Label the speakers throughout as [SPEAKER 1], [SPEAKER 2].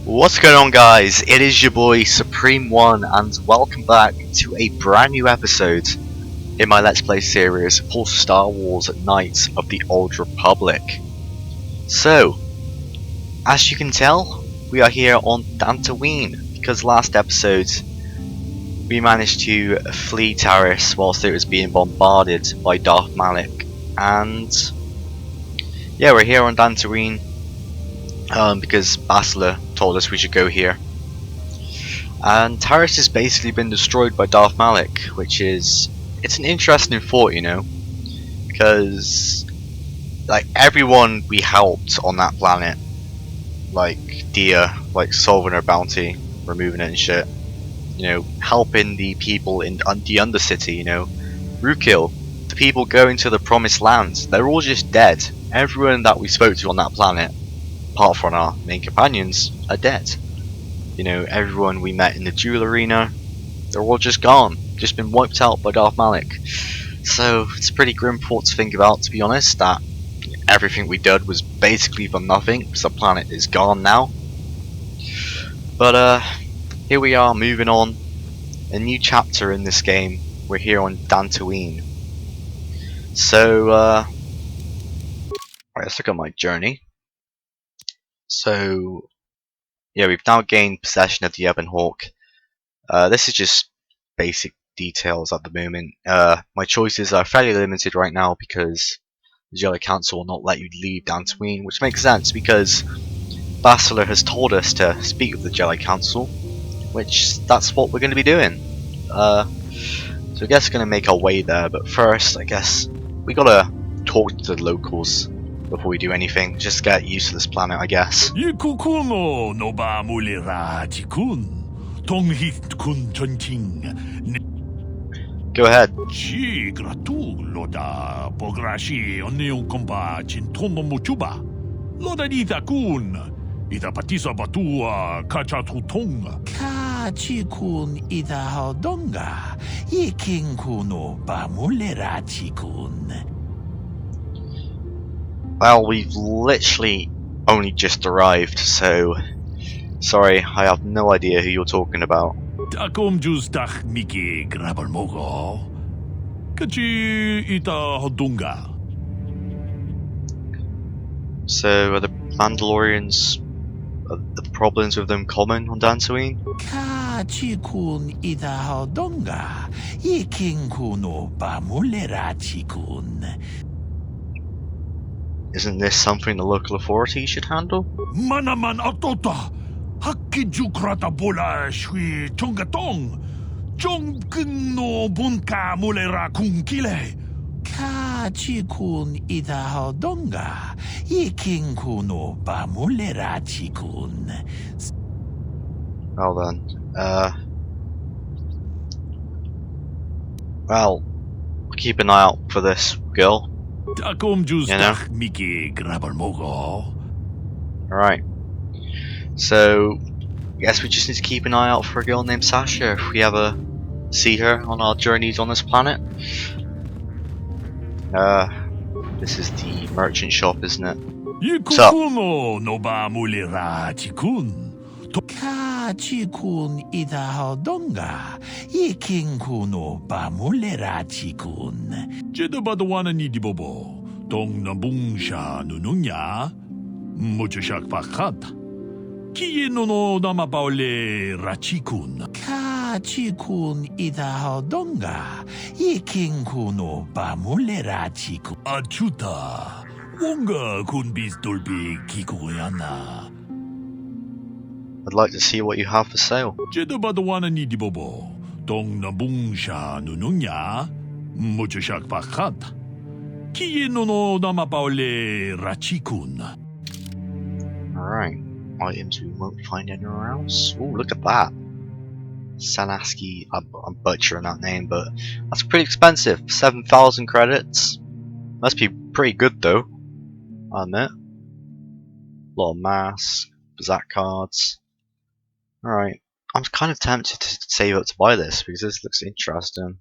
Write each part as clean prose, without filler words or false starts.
[SPEAKER 1] What's going on, guys? It is your boy Supreme One, and welcome back to a brand new episode in my Let's Play series for Star Wars Knights of the Old Republic. So, as you can tell, we are here on Dantooine, because last episode we managed to flee Taris whilst it was being bombarded by Darth Malak, and yeah, we're here on Dantooine because Bastila told us we should go here. And Taris has basically been destroyed by Darth Malak, which is, it's an interesting thought, you know, because like everyone we helped on that planet, like Dia, like solving her bounty, removing it and shit, you know, helping the people in the Undercity, you know, Rukil, the people going to the Promised Land, they're all just dead. Everyone that we spoke to on that planet, apart from our main companions, are dead. You know, everyone we met in the duel arena, they're all just gone, just been wiped out by Darth Malak. So it's a pretty grim thought to think about, to be honest, that everything we did was basically for nothing, because the planet is gone now. But here we are, moving on, a new chapter in this game. We're here on Dantooine. So alright, let's look at my journey. So yeah, we've now gained possession of the Ebon Hawk. This is just basic details at the moment. My choices are fairly limited right now because the Jedi Council will not let you leave Dantooine, which makes sense because Bastila has told us to speak with the Jedi Council, which that's what we're going to be doing. So I guess we're going to make our way there, but first I guess we gotta talk to the locals before we do anything. Just get used to this planet, I guess. Go ahead. Well, we've literally only just arrived, so sorry, I have no idea who you're talking about. So are the Mandalorians, are the problems with them common on Dantooine? Isn't this something the local authorities should handle?
[SPEAKER 2] Manaman atota, hakijukrata bola shui chongatong, chongkun no bunka mulera kunkile. Kachikun idahodonga, ikinkuno bamulera chikun.
[SPEAKER 1] Well then, well, keep an eye out for this girl.
[SPEAKER 2] Takom
[SPEAKER 1] You know?
[SPEAKER 2] Miki Grabalmogo.
[SPEAKER 1] Alright. So, I guess we just need to keep an eye out for a girl named Sasha if we ever see her on our journeys on this planet. This is the merchant shop, isn't it? So,
[SPEAKER 2] no ba mulera chikun. Kachikun idahodonga, ikinkuno ba mulera chikun. Jedabadwana ni dibobo, dong nabungsha nununya, muchashak fakat. Kieno no namapaule rachikun. Kachikun idahodonga, ikinkuno ba mulera chikun. Achuta, wonga kun bis dolbi kikuyana.
[SPEAKER 1] I'd like to see what you have for sale.
[SPEAKER 2] Jedabadwana ni dibobo, dong nabungsha nununya, muchashak fakat. Kieno no namapaule rachikun.
[SPEAKER 1] Alright. Items we won't find anywhere else. Oh, look at that. Sanaski, I'm butchering that name, but that's pretty expensive. 7,000 credits. Must be pretty good though, I admit. A lot of masks, Bazak cards. Alright, I'm kind of tempted to save up to buy this because this looks interesting.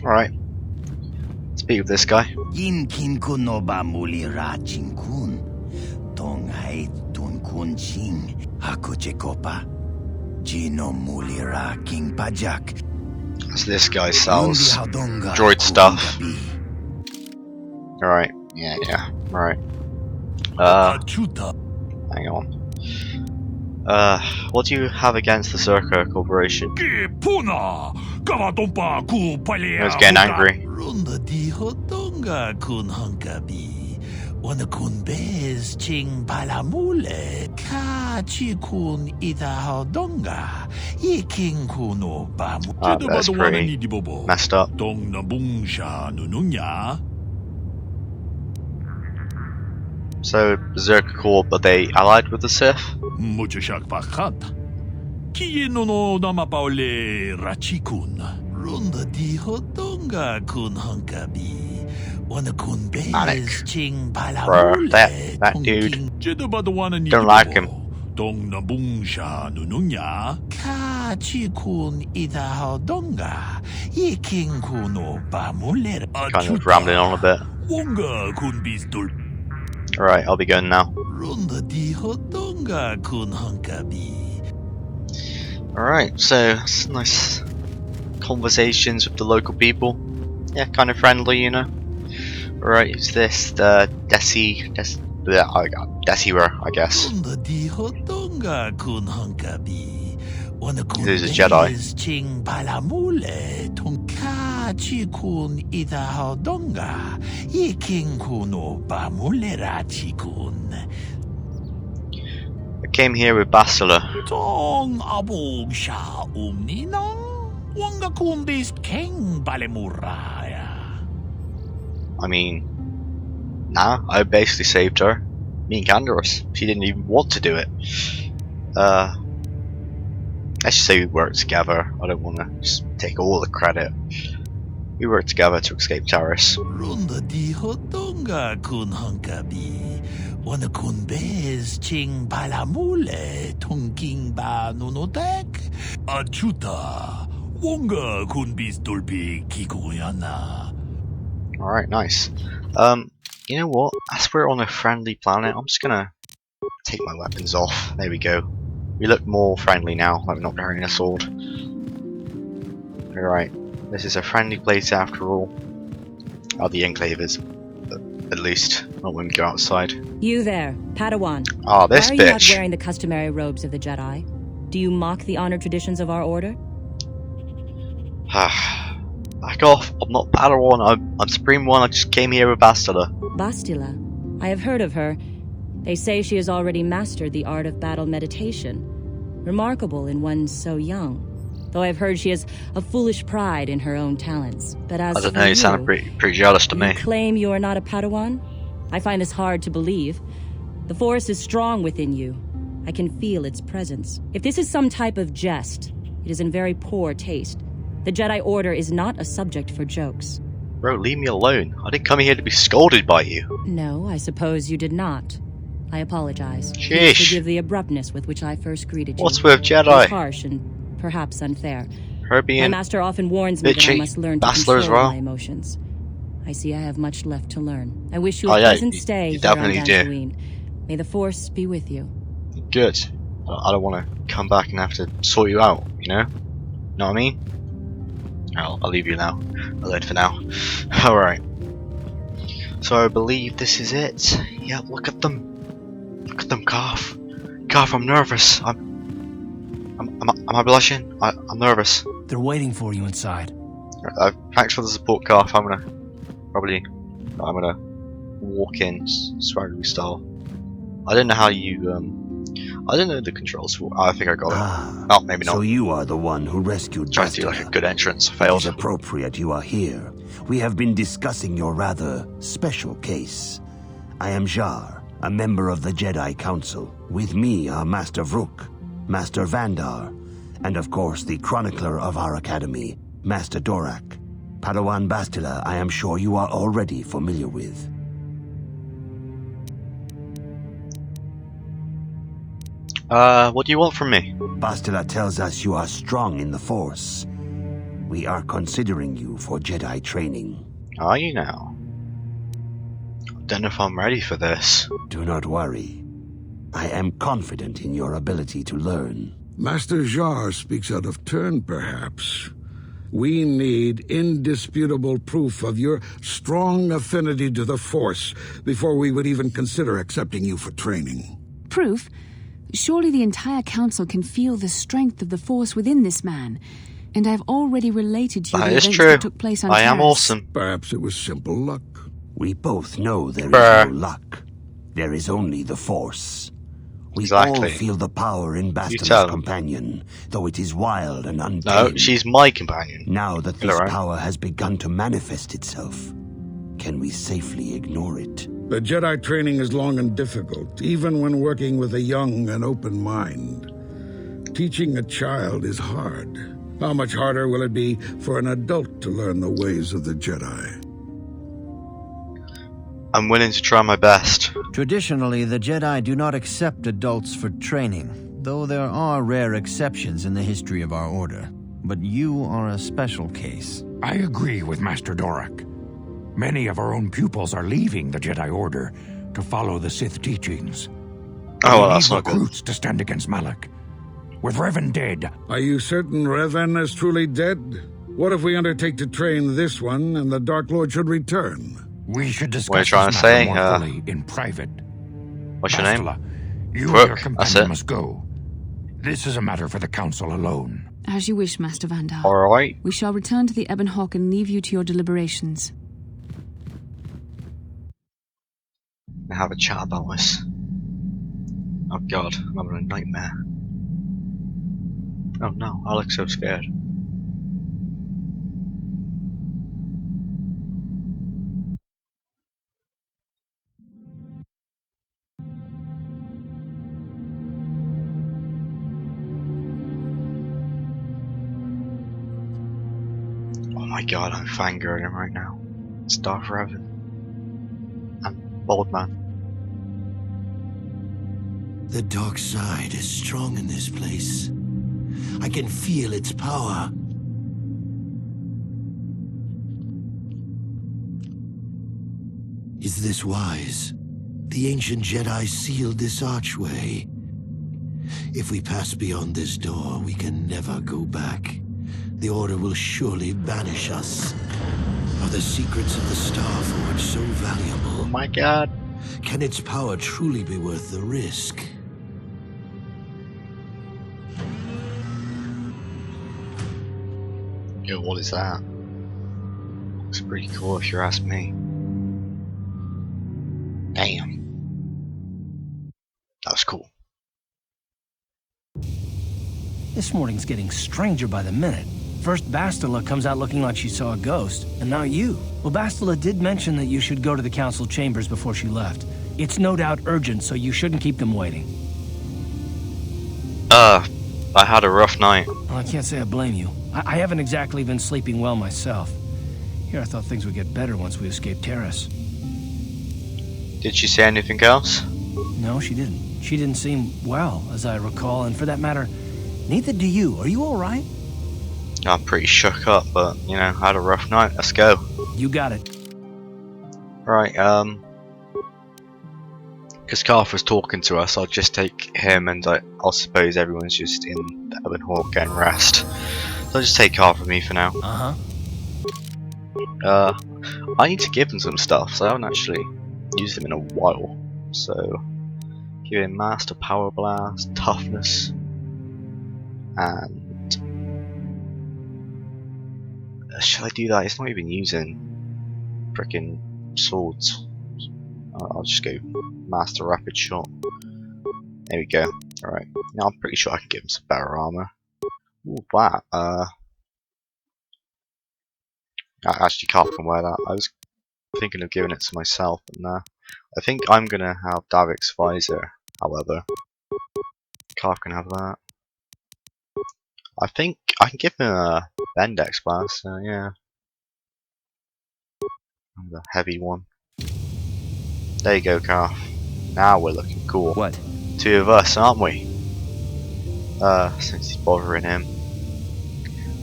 [SPEAKER 1] Alright, speak of this guy.
[SPEAKER 3] tong hai tun kun ching hakuche kopa jino mulira king pajak.
[SPEAKER 1] So this guy sells droid stuff. Alright, yeah, right. Hang on. What do you have against the Circa Corporation? He was getting angry. That's pretty messed up. So, Berserker Corp, are they allied with the Sith? Manic. Bruh, that dude. Don't like him. Kind of rambling on a bit. Alright, I'll be going now. Alright, so it's nice conversations with the local people. Yeah, kind of friendly, Alright, it's this, the Deceiver, I guess. Who's a Jedi. I came here with Bastila. I mean, nah, I basically saved her. Me and Candaros. She didn't even want to do it. Let's just say we worked together. I don't want to just take all the credit. We worked together to escape terrorists. Alright, nice. You know what? As we're on a friendly planet, I'm just gonna take my weapons off. There we go. We look more friendly now, like we're not carrying a sword. Alright, this is a friendly place after all. Oh, the Enclave is, at least, not when we go outside.
[SPEAKER 4] You there, Padawan.
[SPEAKER 1] Oh, this
[SPEAKER 4] bitch. Why are you not wearing the customary robes of the Jedi? Do you mock the honored traditions of our order?
[SPEAKER 1] Back off, I'm not Padawan, I'm Supreme One, I just came here with Bastila.
[SPEAKER 4] Bastila? I have heard of her. They say she has already mastered the art of battle meditation. Remarkable in one so young. Though I've heard she has a foolish pride in her own talents. But as
[SPEAKER 1] I don't know, you sound pretty jealous to me.
[SPEAKER 4] You claim you are not a Padawan? I find this hard to believe. The Force is strong within you. I can feel its presence. If this is some type of jest, it is in very poor taste. The Jedi Order is not a subject for jokes.
[SPEAKER 1] Bro, leave me alone. I didn't come here to be scolded by you.
[SPEAKER 4] No, I suppose you did not. I apologize.
[SPEAKER 1] Sheesh.
[SPEAKER 4] Please forgive the abruptness with which I first greeted you.
[SPEAKER 1] What's with Jedi?
[SPEAKER 4] It was harsh and perhaps unfair.
[SPEAKER 1] Her being
[SPEAKER 4] my master often warns me that I must learn to control my emotions. I see I have much left to learn. I wish you a pleasant stay
[SPEAKER 1] you
[SPEAKER 4] here on
[SPEAKER 1] definitely
[SPEAKER 4] Tatooine. May the Force be with you.
[SPEAKER 1] Good. I don't want to come back and have to sort you out, Know what I mean? I'll leave you now. Alone for now. Alright. So I believe this is it. Yeah, look at them. Look at them, Carth. Carth, I'm nervous. Am I blushing? I'm nervous.
[SPEAKER 3] They're waiting for you inside.
[SPEAKER 1] Thanks for the support, Carth. I'm gonna walk in swaggery style. I don't know how you I don't know the controls for. I think I got it. Oh, maybe not.
[SPEAKER 3] So you are the one who rescued
[SPEAKER 1] Trying to do like a good entrance. Failed.
[SPEAKER 3] It is appropriate you are here. We have been discussing your rather special case. I am Jar, a member of the Jedi Council. With me are Master Vrook, Master Vandar, and of course the chronicler of our academy, Master Dorak. Padawan Bastila, I am sure you are already familiar with.
[SPEAKER 1] What do you want from me?
[SPEAKER 3] Bastila tells us you are strong in the Force. We are considering you for Jedi training.
[SPEAKER 1] Are you now? I don't know if I'm ready for this.
[SPEAKER 3] Do not worry. I am confident in your ability to learn.
[SPEAKER 5] Master Jar speaks out of turn, perhaps. We need indisputable proof of your strong affinity to the Force before we would even consider accepting you for training.
[SPEAKER 6] Proof? Surely the entire council can feel the strength of the Force within this man. And I've already related to you
[SPEAKER 1] That
[SPEAKER 6] the
[SPEAKER 1] is
[SPEAKER 6] events
[SPEAKER 1] true.
[SPEAKER 6] that took place on
[SPEAKER 1] I am
[SPEAKER 6] Terrace.
[SPEAKER 1] awesome.
[SPEAKER 5] Perhaps it was simple luck.
[SPEAKER 3] We both know there is
[SPEAKER 1] Bruh.
[SPEAKER 3] no luck. There is only the Force. We
[SPEAKER 1] Exactly.
[SPEAKER 3] all feel the power in
[SPEAKER 1] tell
[SPEAKER 3] Bastila's
[SPEAKER 1] him.
[SPEAKER 3] companion, though it is wild and untamed.
[SPEAKER 1] No, she's my companion.
[SPEAKER 3] Now that
[SPEAKER 1] Get
[SPEAKER 3] this
[SPEAKER 1] her out.
[SPEAKER 3] power has begun to manifest itself, can we safely ignore it?
[SPEAKER 5] The Jedi training is long and difficult, even when working with a young and open mind. Teaching a child is hard. How much harder will it be for an adult to learn the ways of the Jedi?
[SPEAKER 1] I'm willing to try my best.
[SPEAKER 7] Traditionally, the Jedi do not accept adults for training, though there are rare exceptions in the history of our order. But you are a special case.
[SPEAKER 8] I agree with Master Dorak. Many of our own pupils are leaving the Jedi Order to follow the Sith teachings.
[SPEAKER 1] Oh, well,
[SPEAKER 8] We
[SPEAKER 1] that's
[SPEAKER 8] need
[SPEAKER 1] not good.
[SPEAKER 8] recruits to stand against Malak. With Revan dead,
[SPEAKER 5] Are you certain Revan is truly dead? What if we undertake to train this one and the Dark Lord should return?
[SPEAKER 8] we should
[SPEAKER 1] What are you
[SPEAKER 8] discuss
[SPEAKER 1] trying
[SPEAKER 8] this
[SPEAKER 1] to
[SPEAKER 8] matter
[SPEAKER 1] say?
[SPEAKER 8] more fully in private.
[SPEAKER 1] What's your name?
[SPEAKER 8] Bastila, you
[SPEAKER 1] Brooke,
[SPEAKER 8] and your
[SPEAKER 1] that's
[SPEAKER 8] companion
[SPEAKER 1] it.
[SPEAKER 8] must go. This is a matter for the Council alone.
[SPEAKER 6] As you wish, Master Vandal.
[SPEAKER 1] Alright.
[SPEAKER 6] We shall return to the Ebon Hawk and leave you to your deliberations.
[SPEAKER 1] Have a chat about this. Oh god, I'm having a nightmare. Oh no, I look so scared. Oh my god, I'm fangirling him right now. It's Darth Revan. And Bald Man.
[SPEAKER 3] The dark side is strong in this place. I can feel its power. Is this wise? The ancient Jedi sealed this archway. If we pass beyond this door, we can never go back. The Order will surely banish us. Are the secrets of the Star Forge so
[SPEAKER 1] Oh
[SPEAKER 3] valuable?
[SPEAKER 1] my god.
[SPEAKER 3] Can its power truly be worth the risk?
[SPEAKER 1] Yo, what is that? Looks pretty cool if you ask me. Damn. That was cool.
[SPEAKER 9] This morning's getting stranger by the minute. First Bastila comes out looking like she saw a ghost, and now you. Well, Bastila did mention that you should go to the council chambers before she left. It's no doubt urgent, so you shouldn't keep them waiting.
[SPEAKER 1] I had a rough night.
[SPEAKER 9] Well, I can't say I blame you. I haven't exactly been sleeping well myself. Here I thought things would get better once we escaped Terrace.
[SPEAKER 1] Did she say anything else?
[SPEAKER 9] No, she didn't. She didn't seem well, as I recall, and for that matter, neither do you. Are you alright?
[SPEAKER 1] I'm pretty shook up, but, you know, I had a rough night. Let's go.
[SPEAKER 9] You got it.
[SPEAKER 1] Right, because Carth was talking to us, I'll just take him, and I'll suppose everyone's just in the Ebon Hawk getting rest. So I'll just take Carth with me for now. I need to give him some stuff, so I haven't actually used him in a while. So, give him Master Power Blast, Toughness, and... should I do that? It's not even using frickin' swords. I'll just go Master Rapid Shot. There we go. Alright. Now I'm pretty sure I can give him some better armor. Ooh, that. I actually can't wear that. I was thinking of giving it to myself, but nah. I think I'm gonna have Davik's visor, however. Carth can have that. I think I can give him a Bendex blast, so yeah. And the heavy one. There you go, Carth. Now we're looking cool.
[SPEAKER 9] What?
[SPEAKER 1] Two of us, aren't we? Since he's bothering him.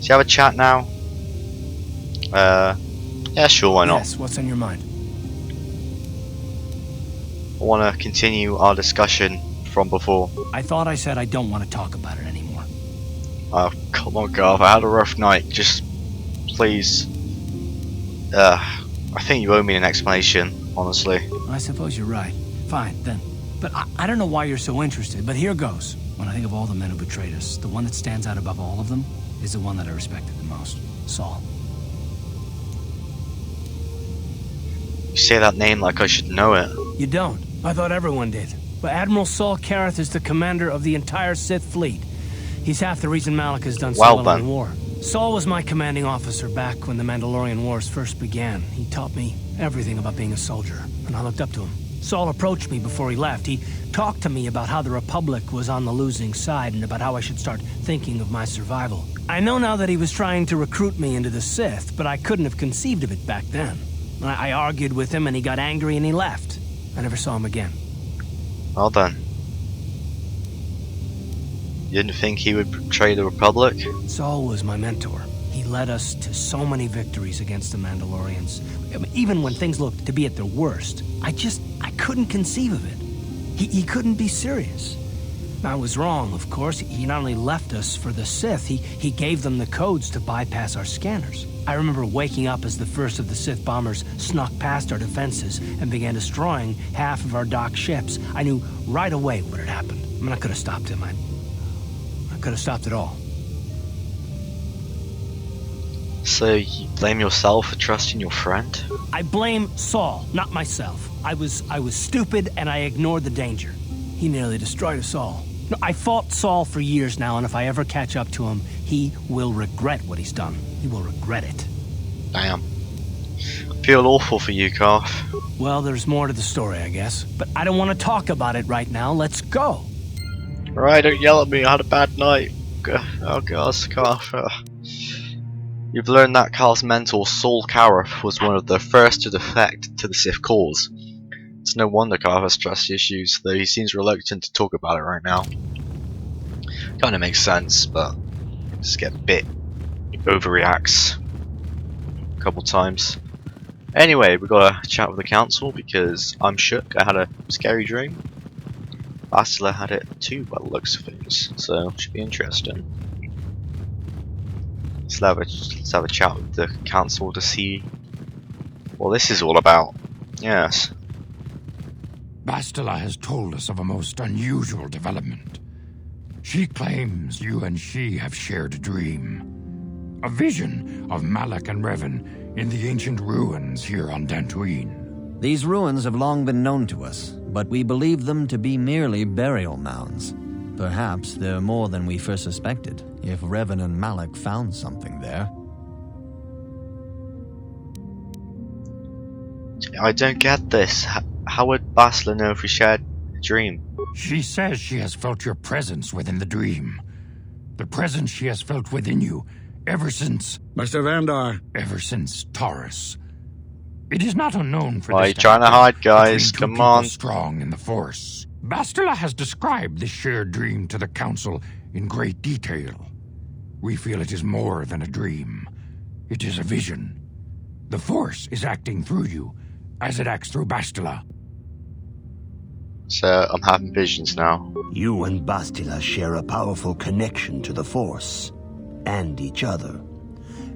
[SPEAKER 1] Shall we have a chat now? Yeah, sure, why not?
[SPEAKER 9] Yes, what's on your mind?
[SPEAKER 1] I want to continue our discussion from before.
[SPEAKER 9] I thought I said I don't want to talk about it anymore.
[SPEAKER 1] Oh, come on, Garth. I had a rough night. Just, please. I think you owe me an explanation, honestly.
[SPEAKER 9] I suppose you're right. Fine, then. But I don't know why you're so interested, but here goes. When I think of all the men who betrayed us, the one that stands out above all of them is the one that I respected the most. Saul.
[SPEAKER 1] You say that name like I should know it.
[SPEAKER 9] You don't. I thought everyone did. But Admiral Saul Karath is the commander of the entire Sith fleet. He's half the reason Malak has done so well in the war. Saul was my commanding officer back when the Mandalorian Wars first began. He taught me everything about being a soldier, and I looked up to him. Saul approached me before he left. He talked to me about how the Republic was on the losing side and about how I should start thinking of my survival. I know now that he was trying to recruit me into the Sith, but I couldn't have conceived of it back then. I argued with him and he got angry and he left. I never saw him again.
[SPEAKER 1] Well done. You didn't think he would betray the Republic?
[SPEAKER 9] Saul was my mentor. He led us to so many victories against the Mandalorians. Even when things looked to be at their worst, I couldn't conceive of it. He couldn't be serious. I was wrong, of course. He not only left us for the Sith, he gave them the codes to bypass our scanners. I remember waking up as the first of the Sith bombers snuck past our defenses and began destroying half of our docked ships. I knew right away what had happened. I mean, I could have stopped him. I could have stopped it all.
[SPEAKER 1] So you blame yourself for trusting your friend?
[SPEAKER 9] I blame Saul, not myself. I was stupid and I ignored the danger. He nearly destroyed us all. No, I fought Saul for years now, and if I ever catch up to him, he will regret what he's done. He will regret it.
[SPEAKER 1] Damn. I feel awful for you, Garth.
[SPEAKER 9] Well, there's more to the story, I guess. But I don't want to talk about it right now. Let's go.
[SPEAKER 1] Right, don't yell at me. I had a bad night. Oh, gosh, Garth. You've learned that Carl's mentor, Saul Karath, was one of the first to defect to the Sith cause. It's no wonder Carl has trust issues, though he seems reluctant to talk about it right now. Kinda makes sense, but just get a bit overreacts a couple times. Anyway, we got to chat with the council because I'm shook. I had a scary dream. Bastila had it too, by the looks of things, so it should be interesting. Let's have a chat with the council to see what this is all about. Yes.
[SPEAKER 8] Bastila has told us of a most unusual development. She claims you and she have shared a dream. A vision of Malak and Revan in the ancient ruins here on Dantooine.
[SPEAKER 7] These ruins have long been known to us, but we believe them to be merely burial mounds. Perhaps they're more than we first suspected, if Revan and Malak found something there.
[SPEAKER 1] I don't get this. How would Bastila know if we shared a dream?
[SPEAKER 8] She says she has felt your presence within the dream. The presence she has felt within you ever since...
[SPEAKER 5] Master Vandar.
[SPEAKER 8] Ever since Taurus. It is not unknown for
[SPEAKER 1] Why
[SPEAKER 8] this
[SPEAKER 1] are you trying to hide, guys?
[SPEAKER 8] between two
[SPEAKER 1] Come on.
[SPEAKER 8] people strong in the Force. Bastila has described this shared dream to the Council in great detail. We feel it is more than a dream. It is a vision. The Force is acting through you, as it acts through Bastila.
[SPEAKER 1] So I'm having visions now.
[SPEAKER 3] You and Bastila share a powerful connection to the Force, and each other.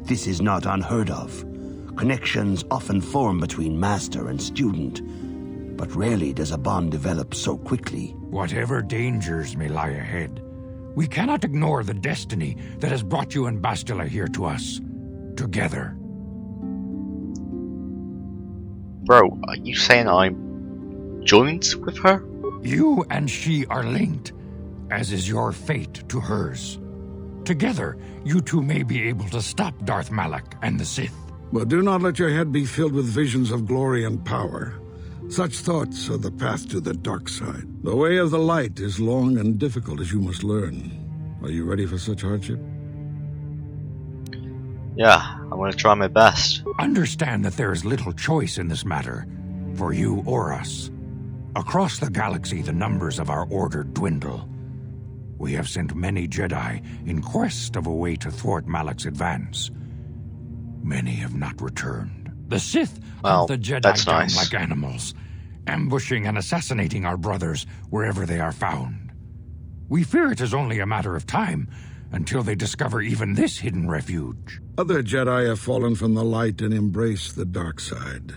[SPEAKER 3] This is not unheard of. Connections often form between master and student, but rarely does a bond develop so quickly.
[SPEAKER 8] Whatever dangers may lie ahead, we cannot ignore the destiny that has brought you and Bastila here to us. Together.
[SPEAKER 1] Bro, are you saying I'm joined with her?
[SPEAKER 8] You and she are linked, as is your fate to hers. Together, you two may be able to stop Darth Malak and the Sith.
[SPEAKER 5] But do not let your head be filled with visions of glory and power. Such thoughts are the path to the dark side. The way of the light is long and difficult, as you must learn. Are you ready for such hardship?
[SPEAKER 1] Yeah, I'm going to try my best.
[SPEAKER 8] Understand that there is little choice in this matter, for you or us. Across the galaxy, the numbers of our order dwindle. We have sent many Jedi in quest of a way to thwart Malak's advance. Many have not returned. The Sith hunt the Jedi down like animals, ambushing and assassinating our brothers wherever they are found. We fear it is only a matter of time until they discover even this hidden refuge.
[SPEAKER 5] Other Jedi have fallen from the light and embraced the dark side,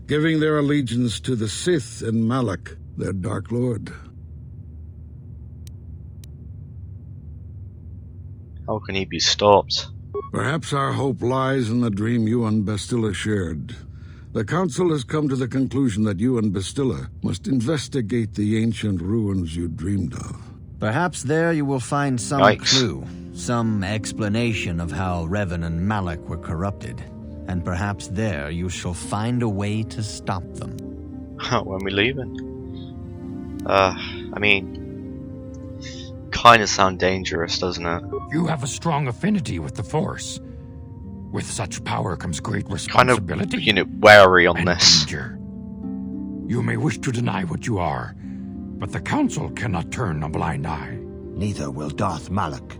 [SPEAKER 5] giving their allegiance to the Sith and Malak, their Dark Lord.
[SPEAKER 1] How can he be stopped?
[SPEAKER 5] Perhaps our hope lies in the dream you and Bastila shared. The Council has come to the conclusion that you and Bastila must investigate the ancient ruins you dreamed of.
[SPEAKER 7] Perhaps there you will find some
[SPEAKER 1] Yikes.
[SPEAKER 7] clue, some explanation of how Revan and Malak were corrupted. And perhaps there you shall find a way to stop them.
[SPEAKER 1] When we leaving? I mean, kinda sound dangerous, doesn't it?
[SPEAKER 8] You have a strong affinity with the Force. With such power comes great
[SPEAKER 1] Kind
[SPEAKER 8] responsibility
[SPEAKER 1] of, wary on
[SPEAKER 8] and
[SPEAKER 1] this.
[SPEAKER 8] danger. You may wish to deny what you are, but the Council cannot turn a blind eye.
[SPEAKER 3] Neither will Darth Malak.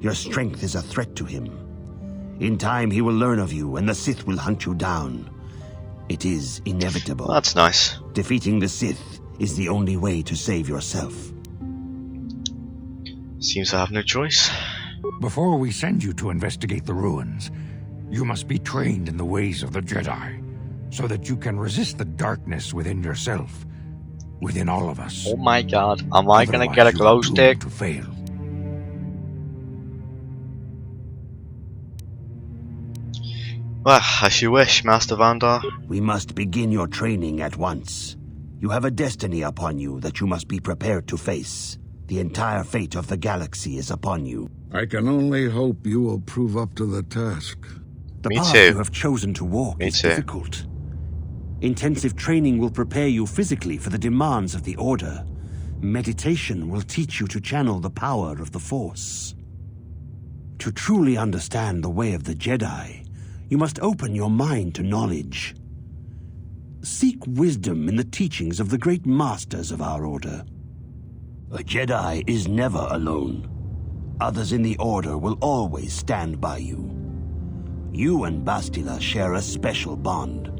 [SPEAKER 3] Your strength is a threat to him. In time he will learn of you, and the Sith will hunt you down. It is inevitable.
[SPEAKER 1] Well, that's nice.
[SPEAKER 3] Defeating the Sith is the only way to save yourself.
[SPEAKER 1] Seems to have no choice.
[SPEAKER 8] Before we send you to investigate the ruins, you must be trained in the ways of the Jedi, so that you can resist the darkness within yourself, within all of us.
[SPEAKER 1] Oh my god, am I gonna
[SPEAKER 8] Otherwise,
[SPEAKER 1] get a
[SPEAKER 8] you are
[SPEAKER 1] glow
[SPEAKER 8] doomed
[SPEAKER 1] stick?
[SPEAKER 8] to fail.
[SPEAKER 1] Well, as you wish, Master Vandar.
[SPEAKER 3] We must begin your training at once. You have a destiny upon you that you must be prepared to face. The entire fate of the galaxy is upon you.
[SPEAKER 5] I can only hope you will prove up to the task.
[SPEAKER 3] The
[SPEAKER 1] Me
[SPEAKER 3] path
[SPEAKER 1] too.
[SPEAKER 3] you have chosen to walk
[SPEAKER 1] Me
[SPEAKER 3] is
[SPEAKER 1] too.
[SPEAKER 3] difficult. Intensive training will prepare you physically for the demands of the Order. Meditation will teach you to channel the power of the Force. To truly understand the way of the Jedi, you must open your mind to knowledge. Seek wisdom in the teachings of the great masters of our Order. A Jedi is never alone. Others in the Order will always stand by you. You and Bastila share a special bond.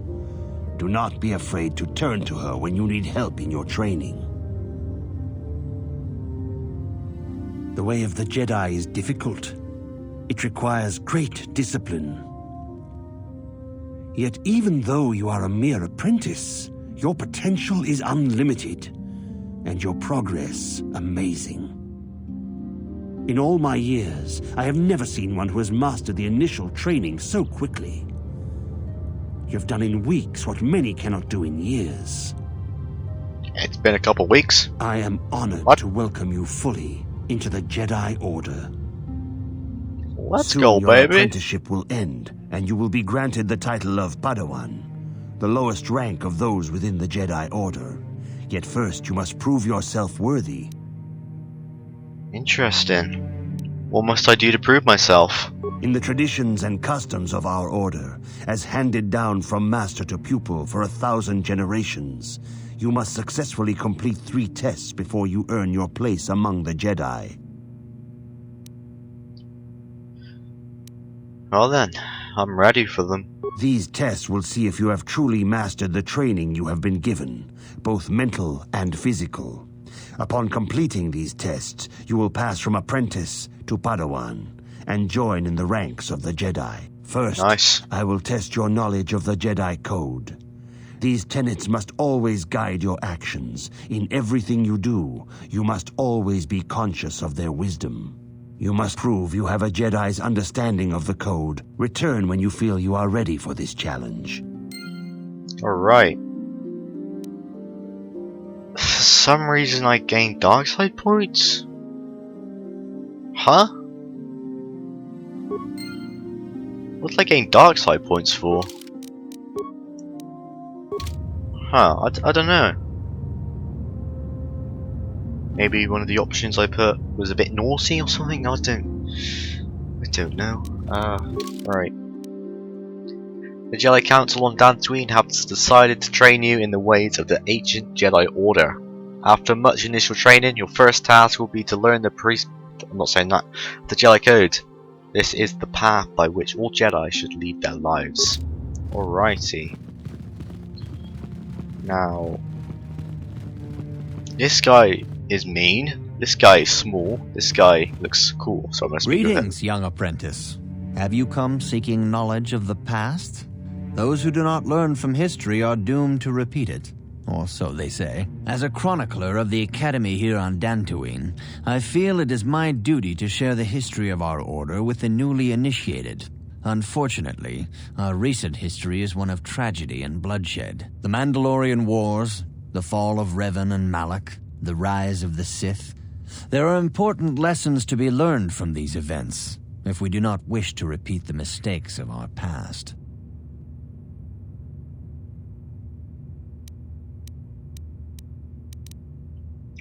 [SPEAKER 3] Do not be afraid to turn to her when you need help in your training. The way of the Jedi is difficult. It requires great discipline. Yet even though you are a mere apprentice, your potential is unlimited, and your progress amazing. In all my years, I have never seen one who has mastered the initial training so quickly. You've done in weeks what many cannot do in years.
[SPEAKER 1] It's been a couple weeks.
[SPEAKER 3] I am honored
[SPEAKER 1] What?
[SPEAKER 3] to welcome you fully into the Jedi Order.
[SPEAKER 1] Let's
[SPEAKER 3] Soon
[SPEAKER 1] go,
[SPEAKER 3] your
[SPEAKER 1] baby.
[SPEAKER 3] apprenticeship will end, and you will be granted the title of Padawan, the lowest rank of those within the Jedi Order. Yet first you must prove yourself worthy.
[SPEAKER 1] Interesting. What must I do to prove myself?
[SPEAKER 3] In the traditions and customs of our Order, as handed down from master to pupil for 1,000 generations, you must successfully complete 3 tests before you earn your place among the Jedi.
[SPEAKER 1] Well then, I'm ready for them.
[SPEAKER 3] These tests will see if you have truly mastered the training you have been given, both mental and physical. Upon completing these tests, you will pass from apprentice to Padawan and join in the ranks of the Jedi. First,
[SPEAKER 1] Nice.
[SPEAKER 3] I will test your knowledge of the Jedi Code. These tenets must always guide your actions. In everything you do, you must always be conscious of their wisdom. You must prove you have a Jedi's understanding of the Code. Return when you feel you are ready for this challenge.
[SPEAKER 1] Alright. For some reason I gained dark side points? Huh? What did I gain dark side points for? Huh, I don't know. Maybe one of the options I put was a bit naughty or something? I don't know. Right. The Jedi Council on Dantooine have decided to train you in the ways of the ancient Jedi Order. After much initial training, your first task will be to learn the the Jedi Code. This is the path by which all Jedi should lead their lives. Alrighty. Now, This guy is mean. This guy is small. This guy looks cool, so I'm gonna speak with him.
[SPEAKER 7] Greetings, young apprentice. Have you come seeking knowledge of the past? Those who do not learn from history are doomed to repeat it, or so they say. As a chronicler of the Academy here on Dantooine, I feel it is my duty to share the history of our order with the newly initiated. Unfortunately, our recent history is one of tragedy and bloodshed. The Mandalorian Wars, the fall of Revan and Malak, the rise of the Sith. There are important lessons to be learned from these events, if we do not wish to repeat the mistakes of our past.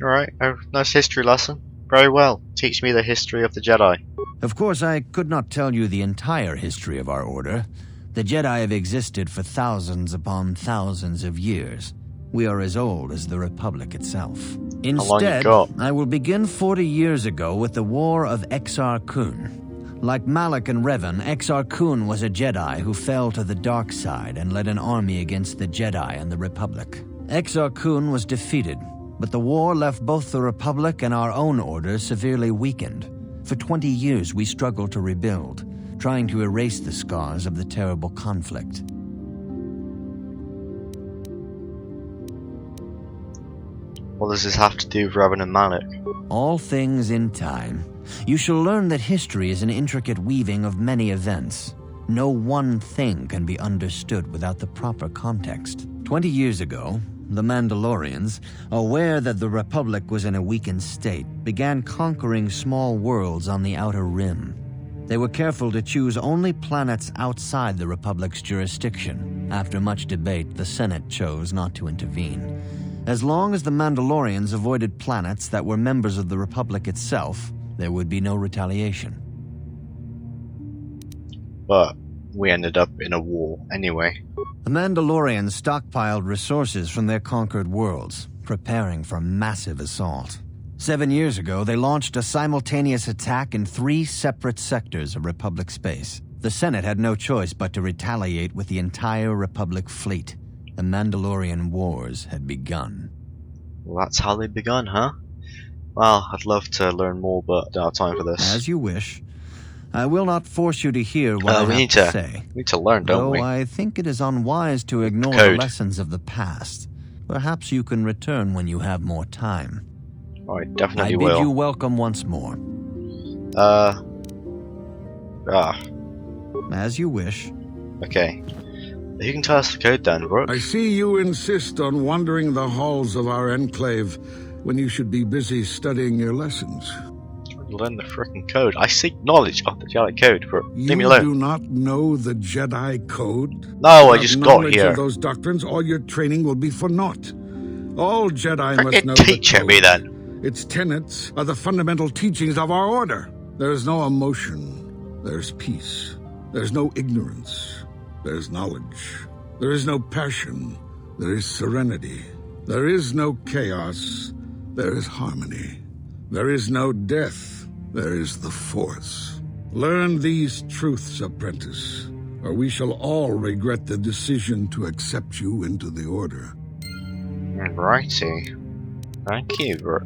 [SPEAKER 1] Alright, nice history lesson. Very well. Teach me the history of the Jedi.
[SPEAKER 7] Of course, I could not tell you the entire history of our order. The Jedi have existed for thousands upon thousands of years. We are as old as the Republic itself. Instead, I will begin 40 years ago with the War of Exar Kun. Like Malak and Revan, Exar Kun was a Jedi who fell to the dark side and led an army against the Jedi and the Republic. Exar Kun was defeated, but the war left both the Republic and our own order severely weakened. For 20 years we struggled to rebuild, trying to erase the scars of the terrible conflict.
[SPEAKER 1] What does this have to do with Revan and Malak?
[SPEAKER 7] All things in time. You shall learn that history is an intricate weaving of many events. No one thing can be understood without the proper context. 20 years ago, the Mandalorians, aware that the Republic was in a weakened state, began conquering small worlds on the Outer Rim. They were careful to choose only planets outside the Republic's jurisdiction. After much debate, the Senate chose not to intervene. As long as the Mandalorians avoided planets that were members of the Republic itself, there would be no retaliation.
[SPEAKER 1] But we ended up in a war anyway.
[SPEAKER 7] The Mandalorians stockpiled resources from their conquered worlds, preparing for a massive assault. 7 years ago, they launched a simultaneous attack in 3 separate sectors of Republic space. The Senate had no choice but to retaliate with the entire Republic fleet. The Mandalorian Wars had begun.
[SPEAKER 1] Well, that's how they begun, huh? Well, I'd love to learn more, but I don't have time for this.
[SPEAKER 7] As you wish. I will not force you to hear what I have to say.
[SPEAKER 1] We need to learn, don't we?
[SPEAKER 7] Though I think it is unwise to ignore the lessons of the past. Perhaps you can return when you have more time.
[SPEAKER 1] I definitely
[SPEAKER 7] will.
[SPEAKER 1] will.
[SPEAKER 7] I bid you welcome once more. As you wish.
[SPEAKER 1] Okay. You can tell us the code then, Rook.
[SPEAKER 5] I see you insist on wandering the halls of our enclave when you should be busy studying your lessons.
[SPEAKER 1] Learn the frickin' code. I seek knowledge of the Jedi code, Rook. Leave me
[SPEAKER 5] You
[SPEAKER 1] alone.
[SPEAKER 5] do not know the Jedi code?
[SPEAKER 1] No, I just got
[SPEAKER 5] knowledge
[SPEAKER 1] here.
[SPEAKER 5] of those doctrines, all your training will be for naught. All Jedi must know
[SPEAKER 1] teach
[SPEAKER 5] the code.
[SPEAKER 1] me then.
[SPEAKER 5] Its tenets are the fundamental teachings of our order. There is no emotion. There's peace. There's no ignorance. There's knowledge. There is no passion. There is serenity. There is no chaos. There is harmony. There is no death. There is the Force. Learn these truths, apprentice, or we shall all regret the decision to accept you into the Order.
[SPEAKER 1] Righty. Thank you, Rook.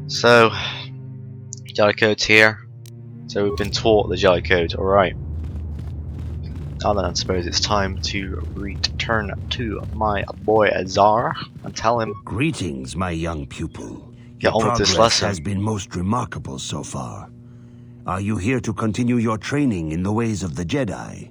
[SPEAKER 1] So, Jedi code's here. So we've been taught the Jedi code, alright. Now then, I suppose it's time to return to my boy Azar and tell him.
[SPEAKER 3] Greetings, my young pupil.
[SPEAKER 1] Get on with this lesson.
[SPEAKER 3] Has been most remarkable so far. Are you here to continue your training in the ways of the Jedi?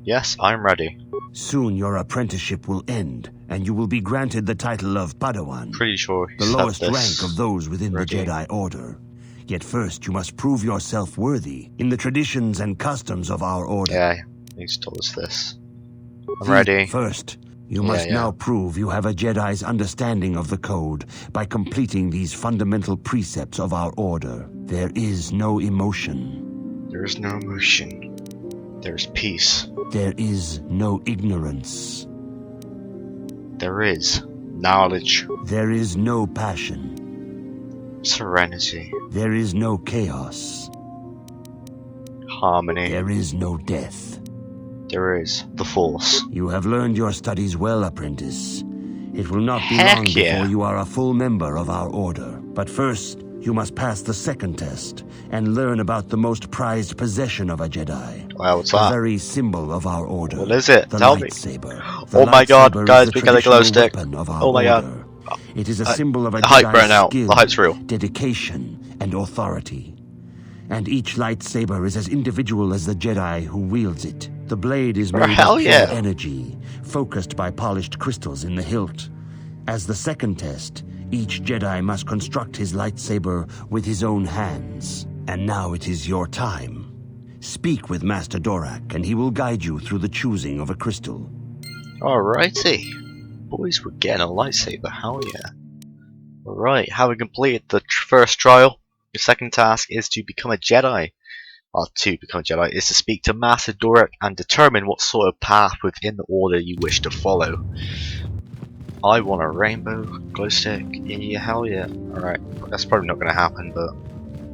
[SPEAKER 1] Yes, I'm ready.
[SPEAKER 3] Soon your apprenticeship will end, and you will be granted the title of Padawan.
[SPEAKER 1] Pretty sure
[SPEAKER 3] the lowest rank of those within the Jedi Order. Yet first you must prove yourself worthy in the traditions and customs of our order.
[SPEAKER 1] Yeah, he's told us this. I'm ready.
[SPEAKER 3] First, you must now prove you have a Jedi's understanding of the code by completing these fundamental precepts of our order. There is no emotion.
[SPEAKER 1] There is no emotion. There is peace.
[SPEAKER 3] There is no ignorance.
[SPEAKER 1] There is knowledge.
[SPEAKER 3] There is no passion.
[SPEAKER 1] Serenity.
[SPEAKER 3] There is no chaos.
[SPEAKER 1] Harmony.
[SPEAKER 3] There is no death.
[SPEAKER 1] There is the Force.
[SPEAKER 3] You have learned your studies well, apprentice. It will not be
[SPEAKER 1] Heck
[SPEAKER 3] long
[SPEAKER 1] yeah.
[SPEAKER 3] before you are a full member of our order. But first, you must pass the second test and learn about the most prized possession of a Jedi.
[SPEAKER 1] Well, what's
[SPEAKER 3] the
[SPEAKER 1] that?
[SPEAKER 3] very symbol of our order.
[SPEAKER 1] What is it?
[SPEAKER 3] The
[SPEAKER 1] Tell me.
[SPEAKER 3] lightsaber.
[SPEAKER 1] Oh my god,
[SPEAKER 3] lightsaber
[SPEAKER 1] guys,
[SPEAKER 3] is the
[SPEAKER 1] we got a glow
[SPEAKER 3] traditional
[SPEAKER 1] stick.
[SPEAKER 3] weapon of our
[SPEAKER 1] Oh my god.
[SPEAKER 3] order. It is a symbol of a
[SPEAKER 1] The hype
[SPEAKER 3] Jedi's
[SPEAKER 1] right now.
[SPEAKER 3] skill,
[SPEAKER 1] The hype's real.
[SPEAKER 3] dedication, and authority. And each lightsaber is as individual as the Jedi who wields it. The blade is made
[SPEAKER 1] hell
[SPEAKER 3] of pure
[SPEAKER 1] yeah.
[SPEAKER 3] energy, focused by polished crystals in the hilt. As the second test, each Jedi must construct his lightsaber with his own hands. And now it is your time. Speak with Master Dorak, and he will guide you through the choosing of a crystal.
[SPEAKER 1] Alrighty. Boys, we're getting a lightsaber, hell yeah. Alright, having completed the first trial, your second task is to become a Jedi. To become a Jedi is to speak to Master Dorak and determine what sort of path within the order you wish to follow. I want a rainbow glow stick. Yeah, hell yeah. Alright, that's probably not going to happen, but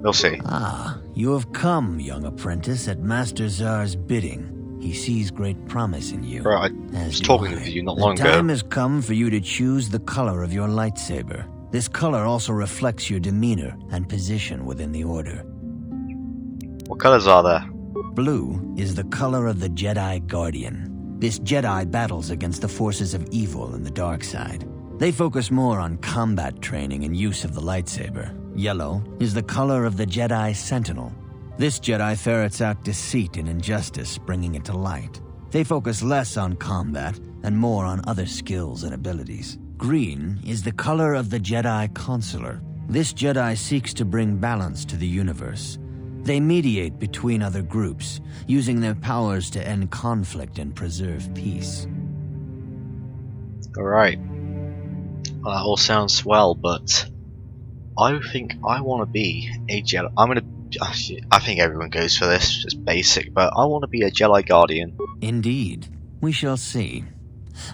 [SPEAKER 1] we'll see.
[SPEAKER 7] Ah, you have come, young apprentice, at Master Zar's bidding. He sees great promise in you.
[SPEAKER 1] Right, I was talking with you not long
[SPEAKER 7] The
[SPEAKER 1] ago.
[SPEAKER 7] time has come for you to choose the color of your lightsaber. This color also reflects your demeanor and position within the order.
[SPEAKER 1] What colors are there?
[SPEAKER 7] Blue is the color of the Jedi Guardian. This Jedi battles against the forces of evil and the dark side. They focus more on combat training and use of the lightsaber. Yellow is the color of the Jedi Sentinel. This Jedi ferrets out deceit and injustice, bringing it to light. They focus less on combat and more on other skills and abilities. Green is the color of the Jedi Consular. This Jedi seeks to bring balance to the universe. They mediate between other groups, using their powers to end conflict and preserve peace.
[SPEAKER 1] Alright. Well, that all sounds swell, but I think I want to be a Jedi. I think everyone goes for this, it's basic, but I want to be a Jedi Guardian.
[SPEAKER 7] Indeed. We shall see.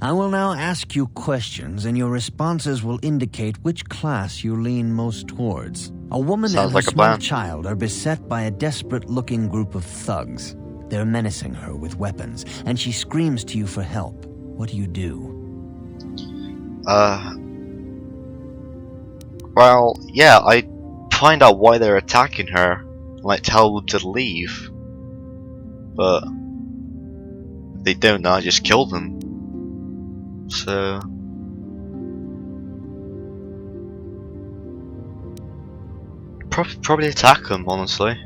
[SPEAKER 7] I will now ask you questions, and your responses will indicate which class you lean most towards. A woman
[SPEAKER 1] Sounds
[SPEAKER 7] and
[SPEAKER 1] like
[SPEAKER 7] her
[SPEAKER 1] a
[SPEAKER 7] small
[SPEAKER 1] plan.
[SPEAKER 7] child are beset by a desperate-looking group of thugs. They're menacing her with weapons, and she screams to you for help. What do you do?
[SPEAKER 1] Well, yeah, I find out why they're attacking her, like tell them to leave. But if they don't, I just kill them. So probably attack them, honestly.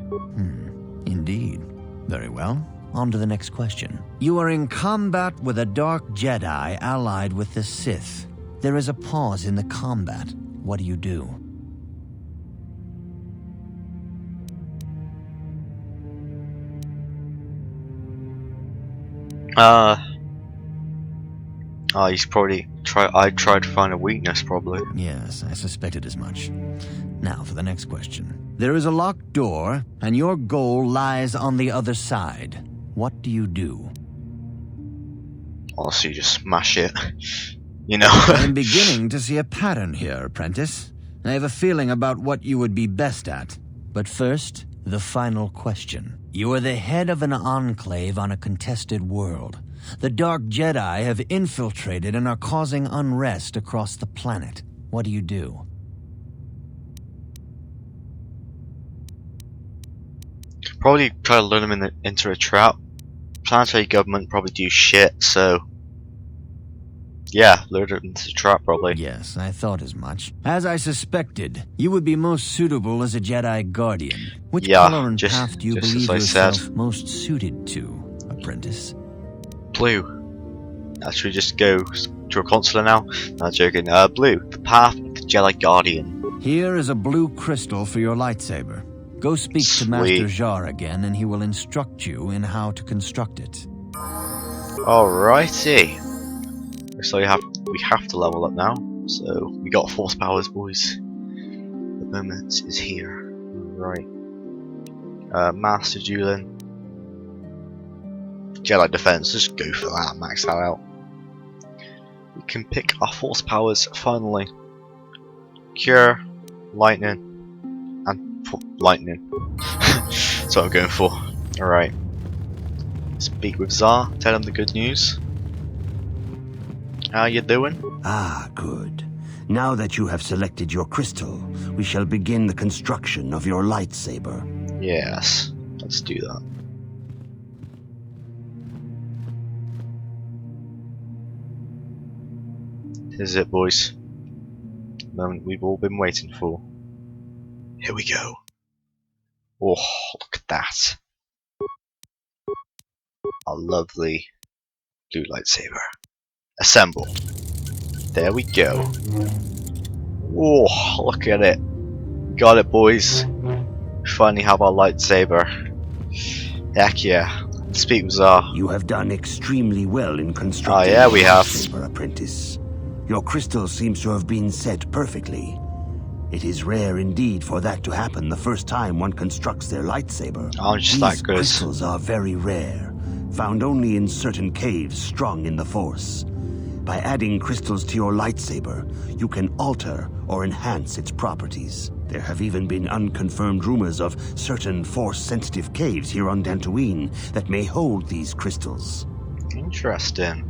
[SPEAKER 7] Indeed. Very well. On to the next question. You are in combat with a dark Jedi allied with the Sith. There is a pause in the combat. What do you do?
[SPEAKER 1] He's probably I tried to find a weakness, probably.
[SPEAKER 7] Yes, I suspected as much. Now for the next question. There is a locked door, and your goal lies on the other side. What do you do?
[SPEAKER 1] Honestly, just smash it. You know.
[SPEAKER 7] I'm beginning to see a pattern here, apprentice. I have a feeling about what you would be best at. But first, the final question. You are the head of an enclave on a contested world. The Dark Jedi have infiltrated and are causing unrest across the planet. What do you do?
[SPEAKER 1] Probably try to lure them into a trap. Planetary government probably do shit, so yeah, lure them into a trap probably.
[SPEAKER 7] Yes, I thought as much. As I suspected, you would be most suitable as a Jedi Guardian. Which color and path do you believe yourself most suited to, apprentice?
[SPEAKER 1] Blue. Should we just go to a consular now? Not joking. Blue. The path of the Jedi Guardian.
[SPEAKER 7] Here is a blue crystal for your lightsaber. Go speak to Master Jar again, and he will instruct you in how to construct it.
[SPEAKER 1] Alrighty. So we have to level up now. So we got force powers, boys. The moment is here. Right. Master Dueling. Jedi Defense, just go for that, max that out. We can pick our force powers finally. Cure, Lightning, and Lightning. That's what I'm going for. Alright. Speak with Zar, tell him the good news. How you doing?
[SPEAKER 3] Ah, good. Now that you have selected your crystal, we shall begin the construction of your lightsaber.
[SPEAKER 1] Yes, let's do that. This is it, boys. The moment we've all been waiting for. Here we go. Oh, look at that. A lovely blue lightsaber. Assemble. There we go. Oh, look at it. Got it, boys. We finally have our lightsaber. Heck yeah. Speak with Zar.
[SPEAKER 3] You have done extremely well in constructing
[SPEAKER 1] yeah, we
[SPEAKER 3] your
[SPEAKER 1] have.
[SPEAKER 3] lightsaber, apprentice. Your crystal seems to have been set perfectly. It is rare indeed for that to happen the first time one constructs their lightsaber.
[SPEAKER 1] I'm just
[SPEAKER 3] These
[SPEAKER 1] that good.
[SPEAKER 3] crystals are very rare, found only in certain caves strong in the Force. By adding crystals to your lightsaber, you can alter or enhance its properties. There have even been unconfirmed rumors of certain Force-sensitive caves here on Dantooine that may hold these crystals.
[SPEAKER 1] Interesting.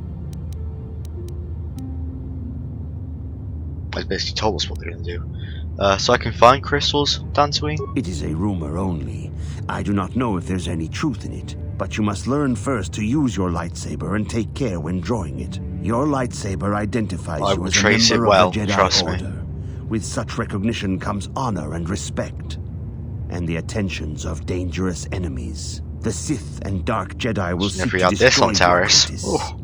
[SPEAKER 1] They basically told us what they're going to do. So I can find crystals, Dantooine?
[SPEAKER 3] It is a rumor only. I do not know if there's any truth in it, but you must learn first to use your lightsaber and take care when drawing it. Your lightsaber identifies
[SPEAKER 1] I
[SPEAKER 3] you
[SPEAKER 1] will
[SPEAKER 3] as a
[SPEAKER 1] trace
[SPEAKER 3] member
[SPEAKER 1] it well,
[SPEAKER 3] of the Jedi
[SPEAKER 1] trust me.
[SPEAKER 3] Order. With such recognition comes honor and respect, and the attentions of dangerous enemies. The Sith and Dark Jedi will seek
[SPEAKER 1] Never
[SPEAKER 3] to
[SPEAKER 1] had this
[SPEAKER 3] destroy
[SPEAKER 1] on
[SPEAKER 3] you,
[SPEAKER 1] Taris.
[SPEAKER 3] apprentice.
[SPEAKER 1] Oh.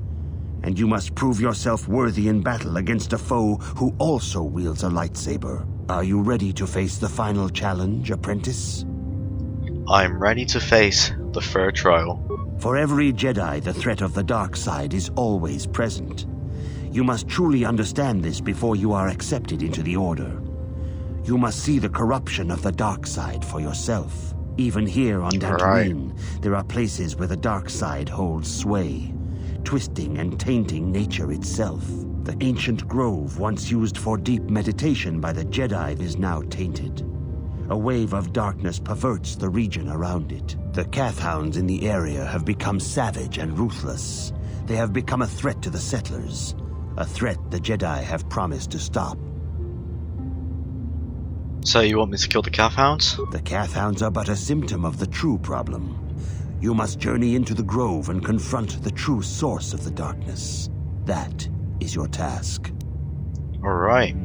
[SPEAKER 3] And you must prove yourself worthy in battle against a foe who also wields a lightsaber. Are you ready to face the final challenge, apprentice?
[SPEAKER 1] I'm ready to face the third trial.
[SPEAKER 3] For every Jedi, the threat of the dark side is always present. You must truly understand this before you are accepted into the Order. You must see the corruption of the dark side for yourself. Even here on Dantooine, there are places where the dark side holds sway, twisting and tainting nature itself. The ancient grove once used for deep meditation by the Jedi is now tainted. A wave of darkness perverts the region around it. The Kathhounds in the area have become savage and ruthless. They have become a threat to the settlers, a threat the Jedi have promised to stop.
[SPEAKER 1] So you want me to kill the Kathhounds?
[SPEAKER 3] The Kathhounds are but a symptom of the true problem. You must journey into the grove and confront the true source of the darkness. That is your task.
[SPEAKER 1] Alright.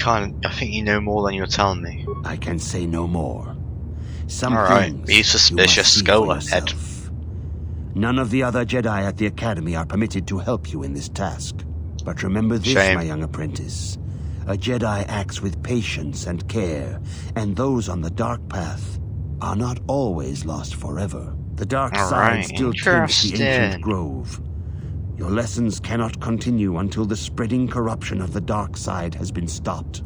[SPEAKER 1] I think you know more than you're telling me.
[SPEAKER 3] I can say no more. Some
[SPEAKER 1] Alright,
[SPEAKER 3] things
[SPEAKER 1] be suspicious,
[SPEAKER 3] you must see
[SPEAKER 1] go
[SPEAKER 3] for
[SPEAKER 1] ahead.
[SPEAKER 3] yourself. None of the other Jedi at the Academy are permitted to help you in this task. But remember this,
[SPEAKER 1] Shame.
[SPEAKER 3] my young apprentice. A Jedi acts with patience and care, and those on the dark path are not always lost forever. The dark side still taints the ancient grove. Your lessons cannot continue until the spreading corruption of the dark side has been stopped.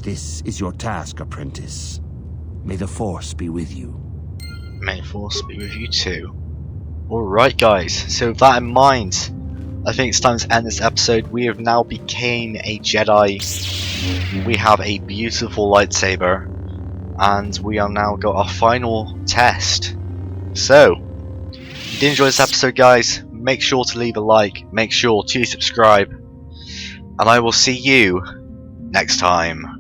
[SPEAKER 3] This is your task, apprentice. May the Force be with you.
[SPEAKER 1] May the Force be with you too. Alright guys, so with that in mind, I think it's time to end this episode. We have now became a Jedi. We have a beautiful lightsaber. And we are now got our final test. So, if you did enjoy this episode guys, make sure to leave a like, make sure to subscribe. And I will see you next time.